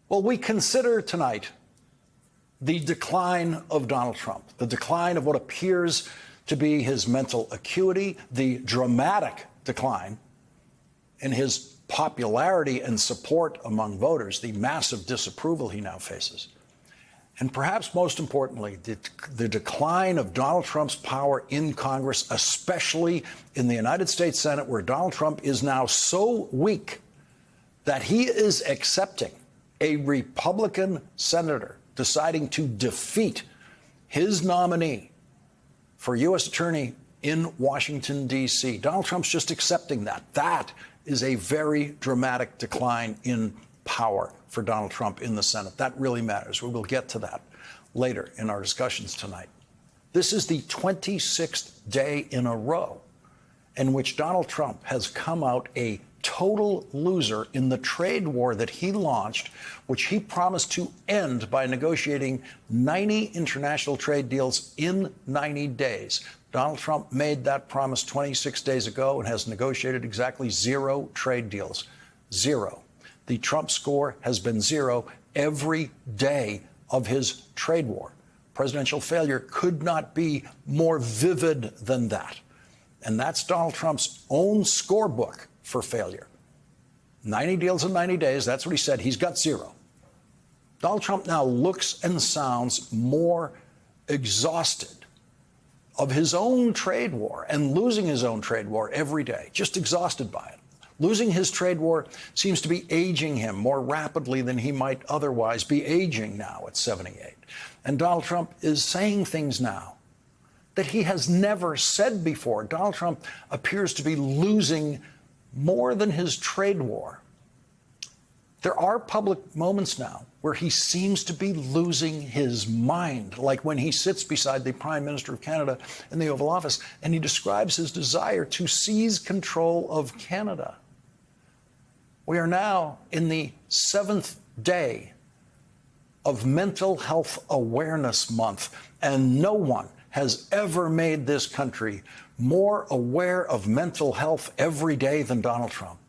Well, we consider tonight the decline of Donald Trump, the decline of what appears to be his mental acuity, the dramatic decline in his popularity and support among voters, the massive disapproval he now faces. And perhaps most importantly, the decline of Donald Trump's power in Congress, especially in the United States Senate, where Donald Trump is now so weak that he is accepting a Republican senator deciding to defeat his nominee for U.S. Attorney in Washington, D.C. Donald Trump's just accepting that. That is a very dramatic decline in power for Donald Trump in the Senate. That really matters. We will get to that later in our discussions tonight. This is the 26th day in a row in which Donald Trump has come out a total loser in the trade war that he launched, which he promised to end by negotiating 90 international trade deals in 90 days. Donald Trump made that promise 26 days ago and has negotiated exactly 0 trade deals. 0. The Trump score has been 0 every day of his trade war. Presidential failure could not be more vivid than that. And that's Donald Trump's own scorebook for failure. 90 deals in 90 days, that's what he said. He's got 0. Donald Trump now looks and sounds more exhausted of his own trade war and losing his own trade war every day, just exhausted by it. Losing his trade war seems to be aging him more rapidly than he might otherwise be aging now at 78. And Donald Trump is saying things now that he has never said before. Donald Trump appears to be losing more than his trade war. There are public moments now where he seems to be losing his mind, like when he sits beside the Prime Minister of Canada in the Oval Office and he describes his desire to seize control of Canada. We are now in the 7th day of Mental Health Awareness Month, and no one has ever made this country more aware of mental health every day than Donald Trump.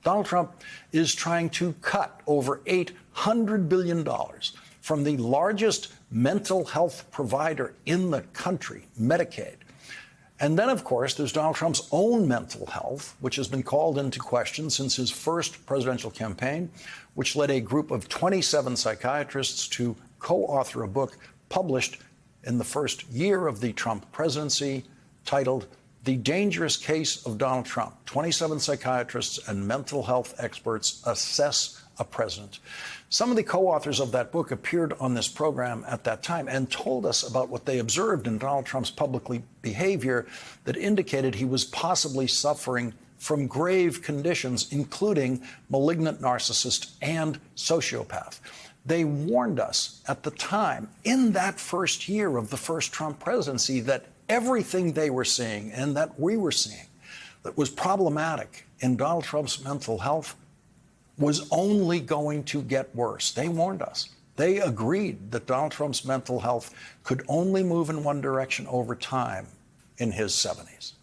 Donald Trump is trying to cut over $800 billion from the largest mental health provider in the country, Medicaid. And then, of course, there's Donald Trump's own mental health, which has been called into question since his first presidential campaign, which led a group of 27 psychiatrists to co-author a book published in the first year of the Trump presidency titled The Dangerous Case of Donald Trump. 27 psychiatrists and mental health experts assess a president. Some of the co-authors of that book appeared on this program at that time and told us about what they observed in Donald Trump's public behavior that indicated he was possibly suffering from grave conditions, including malignant narcissist and sociopath. They warned us at the time, in that first year of the first Trump presidency, that everything they were seeing and that we were seeing that was problematic in Donald Trump's mental health was only going to get worse. They warned us. They agreed that Donald Trump's mental health could only move in one direction over time in his 70s.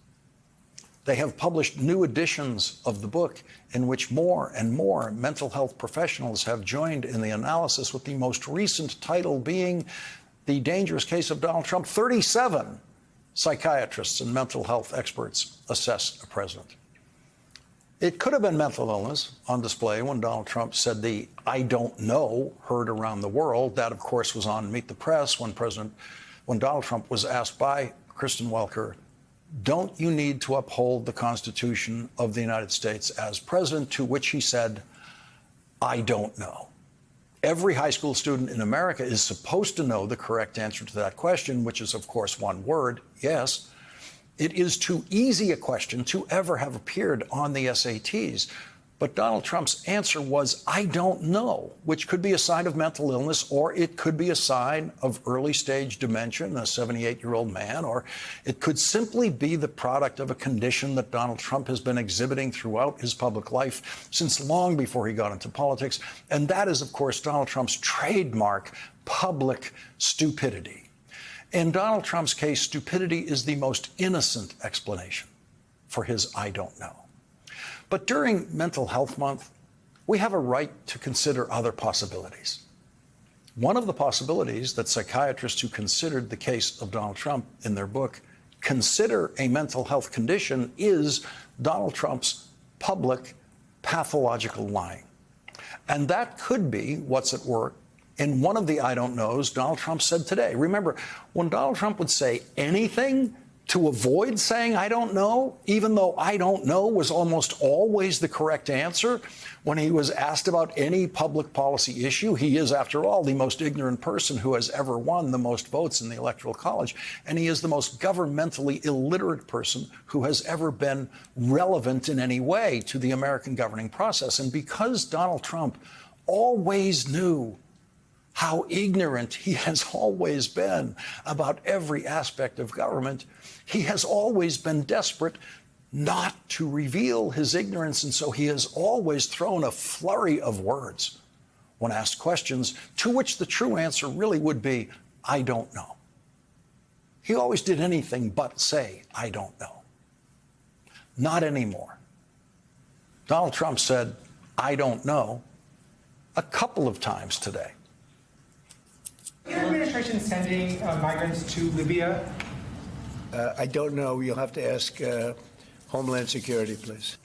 They have published new editions of the book in which more and more mental health professionals have joined in the analysis, with the most recent title being The Dangerous Case of Donald Trump. 37 psychiatrists and mental health experts assess a president. It could have been mental illness on display when Donald Trump said the "I don't know" heard around the world. That, of course, was on Meet the Press when Donald Trump was asked by Kristen Welker, "Don't you need to uphold the Constitution of the United States as president?" To which he said, "I don't know." Every high school student in America is supposed to know the correct answer to that question, which is, of course, one word: yes. It is too easy a question to ever have appeared on the SATs. But Donald Trump's answer was, "I don't know," which could be a sign of mental illness, or it could be a sign of early stage dementia in a 78-year-old man, or it could simply be the product of a condition that Donald Trump has been exhibiting throughout his public life since long before he got into politics. And that is, of course, Donald Trump's trademark, public stupidity. In Donald Trump's case, stupidity is the most innocent explanation for his "I don't know." But during Mental Health Month, we have a right to consider other possibilities. One of the possibilities that psychiatrists who considered the case of Donald Trump in their book consider a mental health condition is Donald Trump's public pathological lying. And that could be what's at work in one of the I don't knows Donald Trump said today. Remember, when Donald Trump would say anything to avoid saying I don't know, even though I don't know was almost always the correct answer, when he was asked about any public policy issue, he is, after all, the most ignorant person who has ever won the most votes in the Electoral College, and he is the most governmentally illiterate person who has ever been relevant in any way to the American governing process. And because Donald Trump always knew how ignorant he has always been about every aspect of government, he has always been desperate not to reveal his ignorance, and so he has always thrown a flurry of words when asked questions to which the true answer really would be, I don't know. He always did anything but say, I don't know. Not anymore. Donald Trump said, I don't know, a couple of times today. Is your administration sending migrants to Libya? I don't know. You'll have to ask Homeland Security, please.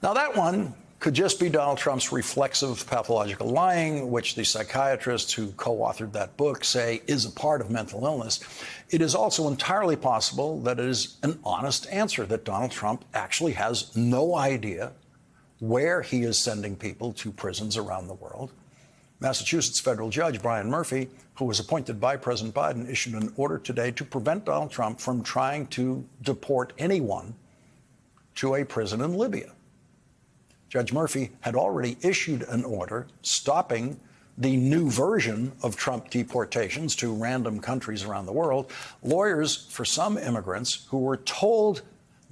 Now, that one could just be Donald Trump's reflexive pathological lying, which the psychiatrists who co-authored that book say is a part of mental illness. It is also entirely possible that it is an honest answer, that Donald Trump actually has no idea where he is sending people to prisons around the world. Massachusetts federal judge Brian Murphy, who was appointed by President Biden, issued an order today to prevent Donald Trump from trying to deport anyone to a prison in Libya. Judge Murphy had already issued an order stopping the new version of Trump deportations to random countries around the world. Lawyers for some immigrants who were told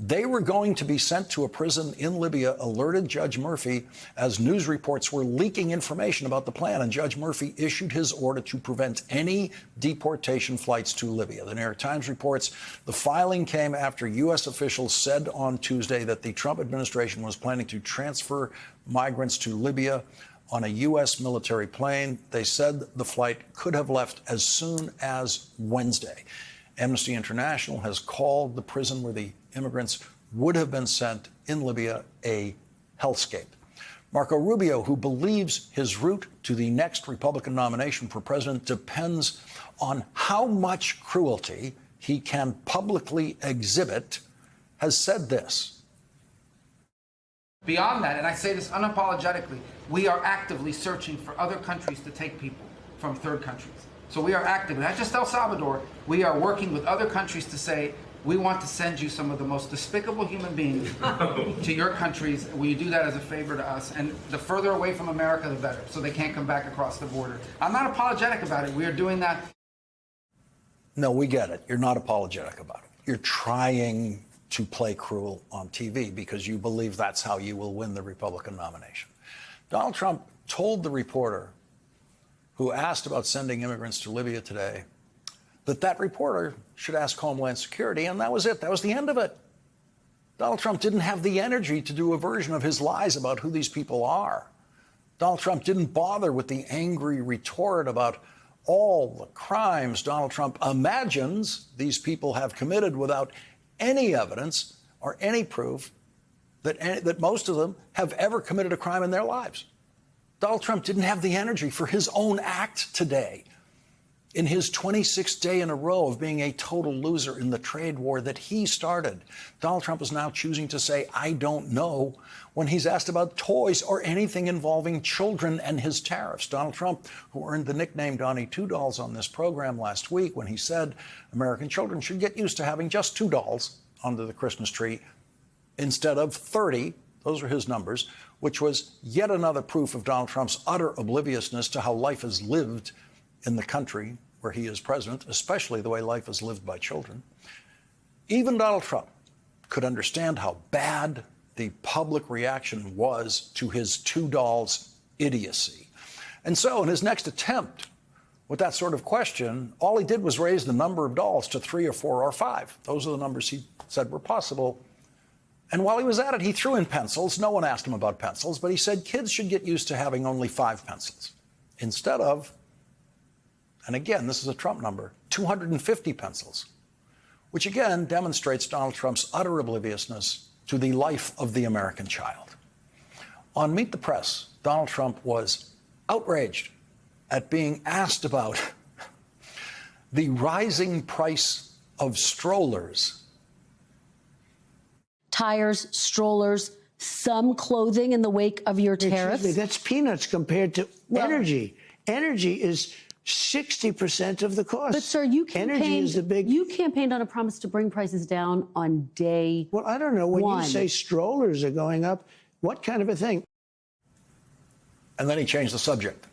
they were going to be sent to a prison in Libya alerted Judge Murphy as news reports were leaking information about the plan, and Judge Murphy issued his order to prevent any deportation flights to Libya. The New York Times reports the filing came after U.S. officials said on Tuesday that the Trump administration was planning to transfer migrants to Libya on a U.S. military plane. They said the flight could have left as soon as Wednesday. Amnesty International has called the prison where the immigrants would have been sent in Libya a hellscape. Marco Rubio, who believes his route to the next Republican nomination for president depends on how much cruelty he can publicly exhibit, has said this. Beyond that, and I say this unapologetically, we are actively searching for other countries to take people from third countries. So we are active, not just El Salvador, we are working with other countries to say, we want to send you some of the most despicable human beings to your countries. Will you do that as a favor to us? And the further away from America, the better, so they can't come back across the border. I'm not apologetic about it. We are doing that. No, we get it. You're not apologetic about it. You're trying to play cruel on TV because you believe that's how you will win the Republican nomination. Donald Trump told the reporter who asked about sending immigrants to Libya today that reporter should ask Homeland Security, and that was it. That was the end of it. Donald Trump didn't have the energy to do a version of his lies about who these people are. Donald Trump didn't bother with the angry retort about all the crimes Donald Trump imagines these people have committed without any evidence or any proof that most of them have ever committed a crime in their lives. Donald Trump didn't have the energy for his own act today. In his 26th day in a row of being a total loser in the trade war that he started, Donald Trump is now choosing to say, I don't know, when he's asked about toys or anything involving children and his tariffs. Donald Trump, who earned the nickname Donnie Two Dolls on this program last week when he said American children should get used to having just 2 dolls under the Christmas tree instead of 30, those are his numbers, which was yet another proof of Donald Trump's utter obliviousness to how life is lived in the country where he is president, especially the way life is lived by children. Even Donald Trump could understand how bad the public reaction was to his 2 dolls idiocy. And so in his next attempt with that sort of question, all he did was raise the number of dolls to 3 or 4 or 5. Those are the numbers he said were possible. And while he was at it, he threw in pencils. No one asked him about pencils, but he said kids should get used to having only 5 pencils instead of, and again, this is a Trump number, 250 pencils, which again demonstrates Donald Trump's utter obliviousness to the life of the American child. On Meet the Press, Donald Trump was outraged at being asked about the rising price of strollers. Tires, strollers, some clothing in the wake of your tariffs. Excuse me, that's peanuts compared to Well- energy. Energy is 60% of the cost. But, sir, you energy is the big. you campaigned on a promise to bring prices down on day Well, I don't know. When one. you say strollers are going up, what kind of a thing? And then he changed the subject.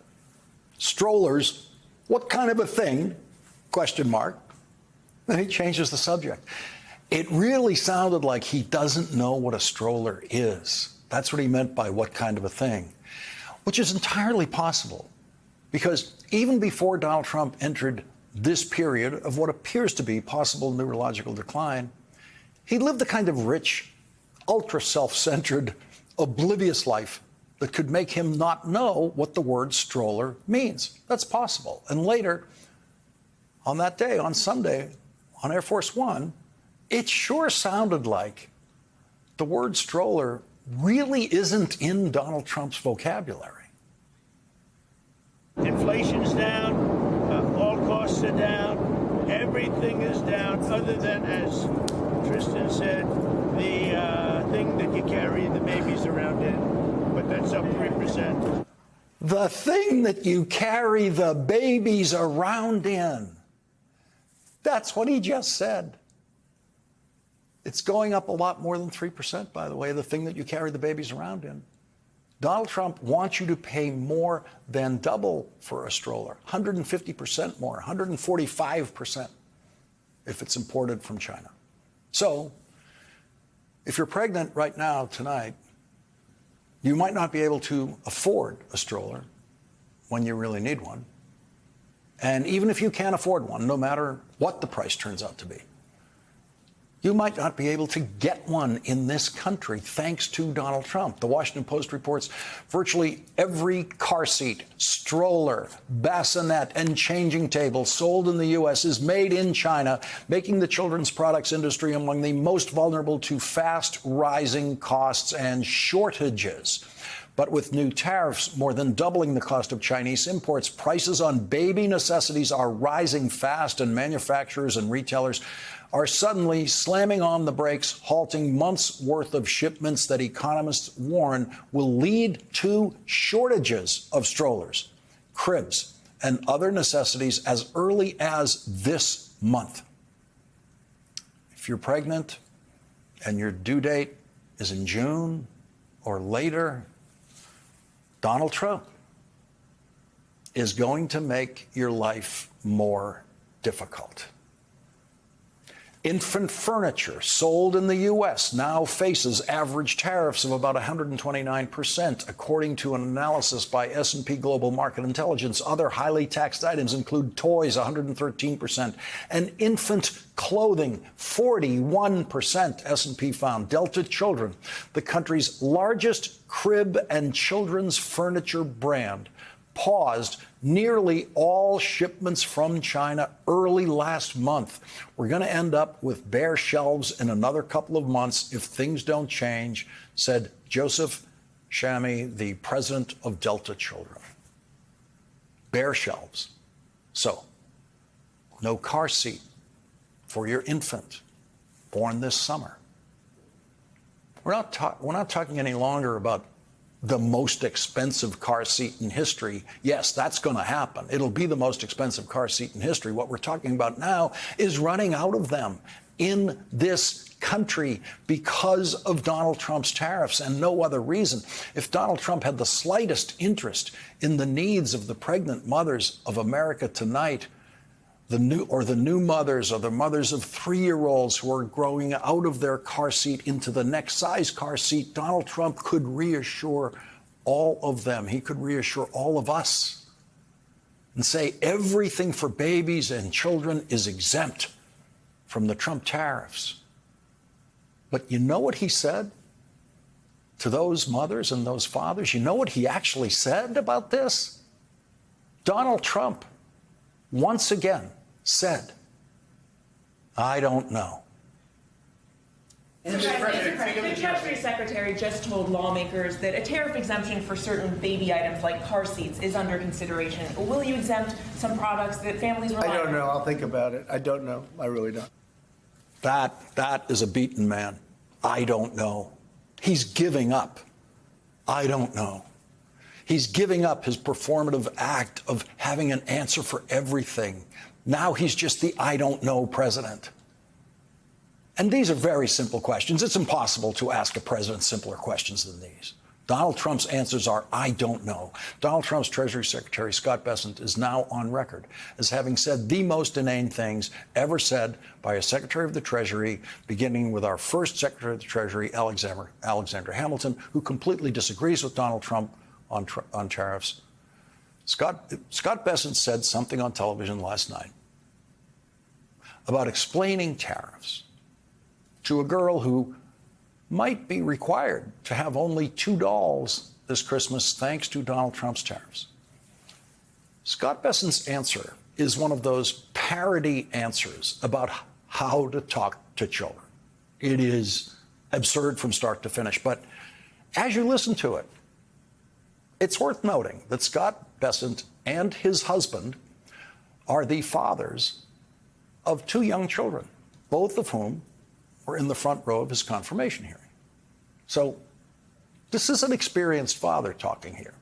Strollers, what kind of a thing? Question mark. Then he changes the subject. It really sounded like he doesn't know what a stroller is. That's what he meant by what kind of a thing, which is entirely possible. Because even before Donald Trump entered this period of what appears to be possible neurological decline, he lived the kind of rich, ultra self-centered, oblivious life that could make him not know what the word stroller means. That's possible. And later, on that day, on Sunday, on Air Force One, it sure sounded like the word stroller really isn't in Donald Trump's vocabulary. Inflation's down, all costs are down, everything is down, other than, as Tristan said, the thing that you carry the babies around in, but that's up 3%. The thing that you carry the babies around in. That's what he just said. It's going up a lot more than 3%, by the way, the thing that you carry the babies around in. Donald Trump wants you to pay more than double for a stroller, 150% more, 145% if it's imported from China. So if you're pregnant right now, tonight, you might not be able to afford a stroller when you really need one. And even if you can't afford one, no matter what the price turns out to be, you might not be able to get one in this country thanks to Donald Trump. The Washington Post reports virtually every car seat, stroller, bassinet, and changing table sold in the U.S. is made in China, making the children's products industry among the most vulnerable to fast rising costs and shortages. But with new tariffs more than doubling the cost of Chinese imports, prices on baby necessities are rising fast, and manufacturers and retailers are suddenly slamming on the brakes, halting months' worth of shipments that economists warn will lead to shortages of strollers, cribs, and other necessities as early as this month. If you're pregnant and your due date is in June or later, Donald Trump is going to make your life more difficult. Infant furniture sold in the U.S. now faces average tariffs of about 129%, according to an analysis by S&P Global Market Intelligence. Other highly taxed items include toys, 113%, and infant clothing, 41%, S&P found. Delta Children, the country's largest crib and children's furniture brand, paused nearly all shipments from China early last month. We're going to end up with bare shelves in another couple of months if things don't change, said Joseph Chamy, the president of Delta Children. Bare shelves. So, no car seat for your infant born this summer. We're not talking any longer about the most expensive car seat in history. Yes, that's going to happen. It'll be the most expensive car seat in history. What we're talking about now is running out of them in this country because of Donald Trump's tariffs and no other reason. If Donald Trump had the slightest interest in the needs of the pregnant mothers of America tonight, the new mothers or the mothers of 3-year-olds who are growing out of their car seat into the next size car seat, Donald Trump could reassure all of them. He could reassure all of us and say everything for babies and children is exempt from the Trump tariffs. But you know what he said to those mothers and those fathers? You know what he actually said about this? Donald Trump, once again, said, I don't know. The Treasury Secretary just told lawmakers that a tariff exemption for certain baby items like car seats is under consideration. Will you exempt some products that families rely on? I don't know. I'll think about it. I don't know. I really don't. That is a beaten man. I don't know. He's giving up. I don't know. He's giving up his performative act of having an answer for everything. Now he's just the I don't know president. And these are very simple questions. It's impossible to ask a president simpler questions than these. Donald Trump's answers are, I don't know. Donald Trump's Treasury Secretary, Scott Bessent, is now on record as having said the most inane things ever said by a Secretary of the Treasury, beginning with our first Secretary of the Treasury, Alexander Hamilton, who completely disagrees with Donald Trump on tariffs. Scott Bessent said something on television last night about explaining tariffs to a girl who might be required to have only 2 dolls this Christmas thanks to Donald Trump's tariffs. Scott Bessent's answer is one of those parody answers about how to talk to children. It is absurd from start to finish. But as you listen to it, it's worth noting that Scott Bessent and his husband are the fathers of 2 young children, both of whom were in the front row of his confirmation hearing. So this is an experienced father talking here.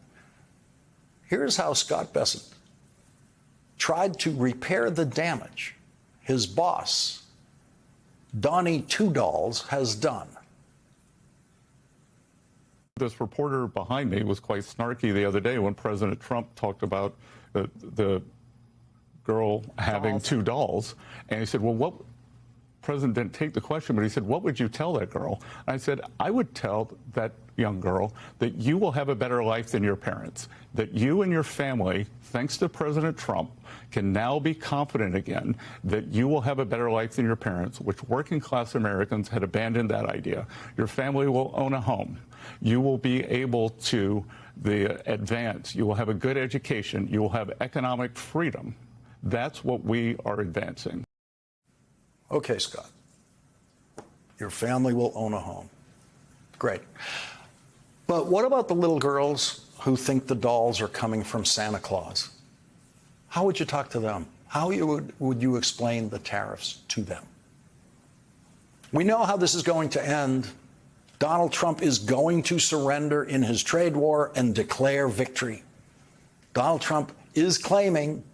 Here's how Scott Bessent tried to repair the damage his boss, Donnie Two Dolls, has done. This reporter behind me was quite snarky the other day when President Trump talked about the girl having 2 dolls. And he said, well, what? President didn't take the question, but he said, what would you tell that girl? I said, I would tell that young girl that you will have a better life than your parents, that you and your family, thanks to President Trump, can now be confident again that you will have a better life than your parents, which working class Americans had abandoned that idea. Your family will own a home. You will be able to advance. You will have a good education. You will have economic freedom. That's what we are advancing. Okay, Scott. Your family will own a home. Great. But what about the little girls who think the dolls are coming from Santa Claus? How would you talk to them? How would you explain the tariffs to them? We know how this is going to end. Donald Trump is going to surrender in his trade war and declare victory. Donald Trump is claiming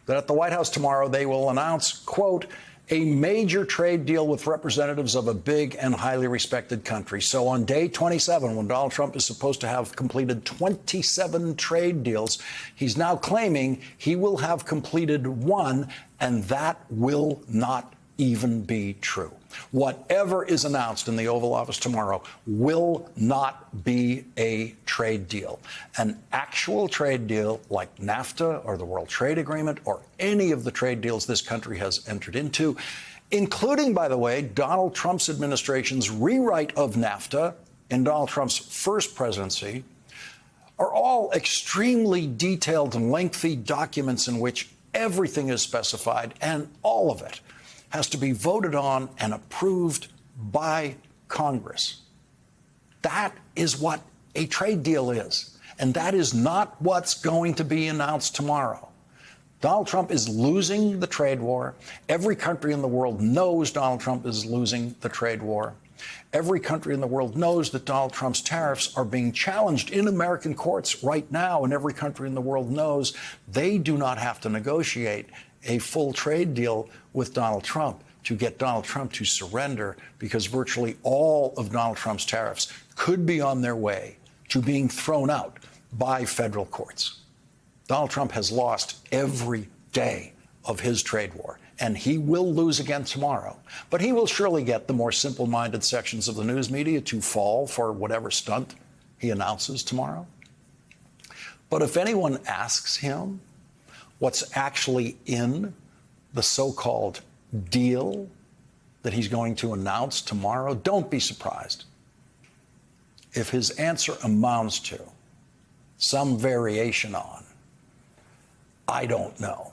that at the White House tomorrow they will announce, quote, a major trade deal with representatives of a big and highly respected country. So on day 27, when Donald Trump is supposed to have completed 27 trade deals, he's now claiming he will have completed 1, and that will not even be true. Whatever is announced in the Oval Office tomorrow will not be a trade deal. An actual trade deal like NAFTA or the World Trade Agreement or any of the trade deals this country has entered into, including, by the way, Donald Trump's administration's rewrite of NAFTA in Donald Trump's first presidency, are all extremely detailed and lengthy documents in which everything is specified, and all of it has to be voted on and approved by Congress. That is what a trade deal is. And that is not what's going to be announced tomorrow. Donald Trump is losing the trade war. Every country in the world knows Donald Trump is losing the trade war. Every country in the world knows that Donald Trump's tariffs are being challenged in American courts right now. And every country in the world knows they do not have to negotiate a full trade deal with Donald Trump to get Donald Trump to surrender, because virtually all of Donald Trump's tariffs could be on their way to being thrown out by federal courts. Donald Trump has lost every day of his trade war, and he will lose again tomorrow. But he will surely get the more simple-minded sections of the news media to fall for whatever stunt he announces tomorrow. But if anyone asks him what's actually in the so-called deal, that he's going to announce tomorrow, don't be surprised if his answer amounts to some variation on, I don't know.